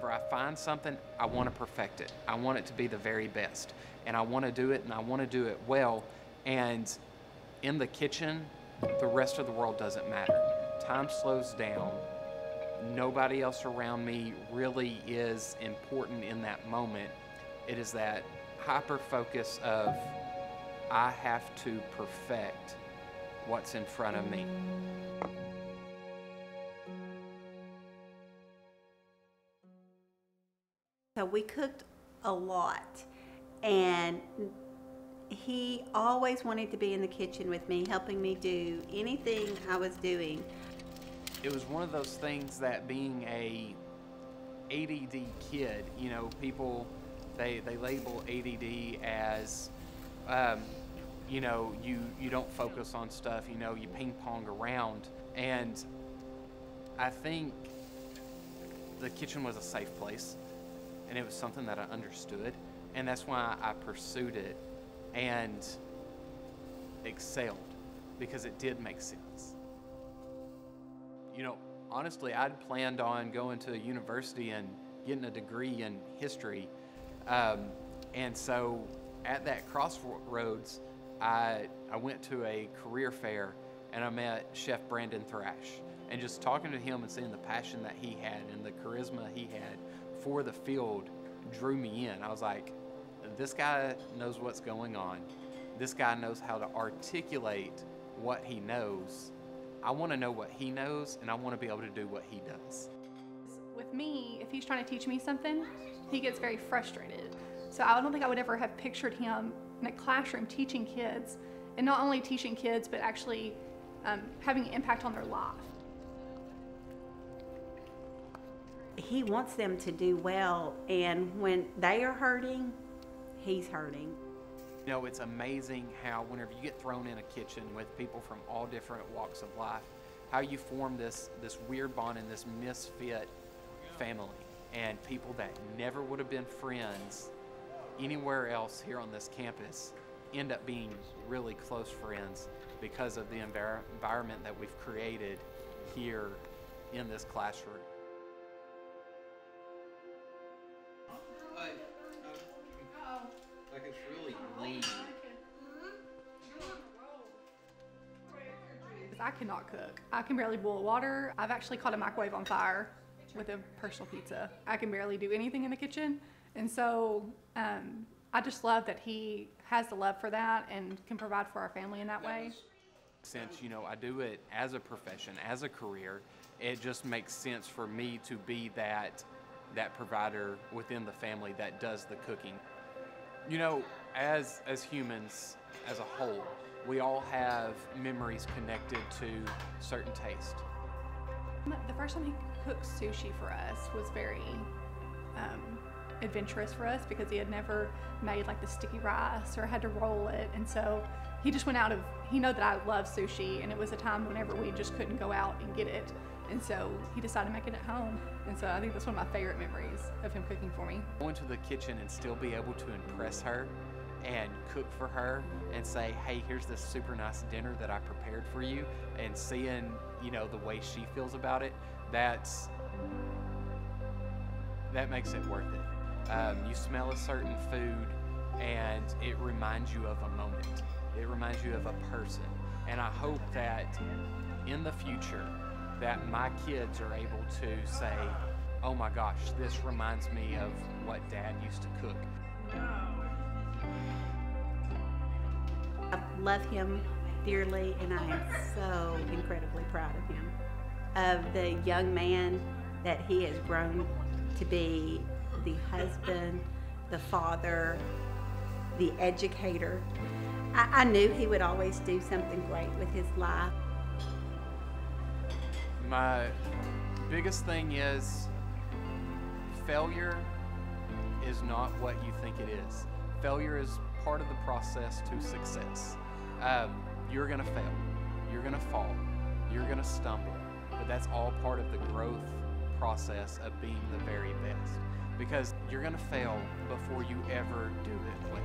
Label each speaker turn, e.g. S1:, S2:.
S1: whenever I find something, I want to perfect it. I want it to be the very best. And I want to do it, and I want to do it well. And in the kitchen, the rest of the world doesn't matter. Time slows down. Nobody else around me really is important in that moment. It is that hyper focus of I have to perfect what's in front of me.
S2: So we cooked a lot, and he always wanted to be in the kitchen with me, helping me do anything I was doing.
S1: It was one of those things that being a ADD kid, you know, people, they label ADD as, you know, you don't focus on stuff, you know, you ping pong around. And I think the kitchen was a safe place, and it was something that I understood, and that's why I pursued it and excelled, because it did make sense. You know, honestly, I'd planned on going to a university and getting a degree in history, and so at that crossroads, I went to a career fair, and I met Chef Brandon Thrash, and just talking to him and seeing the passion that he had and the charisma he had for the field drew me in. I was like, this guy knows what's going on. This guy knows how to articulate what he knows. I want to know what he knows, and I want to be able to do what he does.
S3: With me, if he's trying to teach me something, he gets very frustrated. So I don't think I would ever have pictured him in a classroom teaching kids, and not only teaching kids, but actually having an impact on their life.
S2: He wants them to do well, and when they are hurting, he's hurting.
S1: You know, it's amazing how whenever you get thrown in a kitchen with people from all different walks of life, how you form this weird bond and this misfit family, and people that never would have been friends anywhere else here on this campus end up being really close friends because of the environment that we've created here in this classroom. Like it's really lean.
S3: I cannot cook. I can barely boil water. I've actually caught a microwave on fire with a personal pizza. I can barely do anything in the kitchen. And so I just love that he has the love for that and can provide for our family in that way.
S1: Since, you know, I do it as a profession, as a career, it just makes sense for me to be that provider within the family that does the cooking. You know, as humans as a whole, we all have memories connected to certain taste.
S3: The first time he cooked sushi for us was very adventurous for us, because he had never made like the sticky rice or had to roll it, and so he just went out of, he knew that I love sushi, and it was a time whenever we just couldn't go out and get it, and so he decided to make it at home. And so I think that's one of my favorite memories of him cooking for me.
S1: Going to the kitchen and still be able to impress her and cook for her and say, hey, here's this super nice dinner that I prepared for you, and seeing, you know, the way she feels about it, that makes it worth it. You smell a certain food and it reminds you of a moment. It reminds you of a person. And I hope that in the future that my kids are able to say, oh my gosh, this reminds me of what Dad used to cook.
S2: I love him dearly, and I am so incredibly proud of him, of the young man that he has grown to be, the husband, the father, the educator. I knew he would always do something great with his life.
S1: My biggest thing is failure is not what you think it is. Failure is part of the process to success. You're gonna fail, you're gonna fall, you're gonna stumble, but that's all part of the growth process of being the very best, because you're gonna fail before you ever do it well.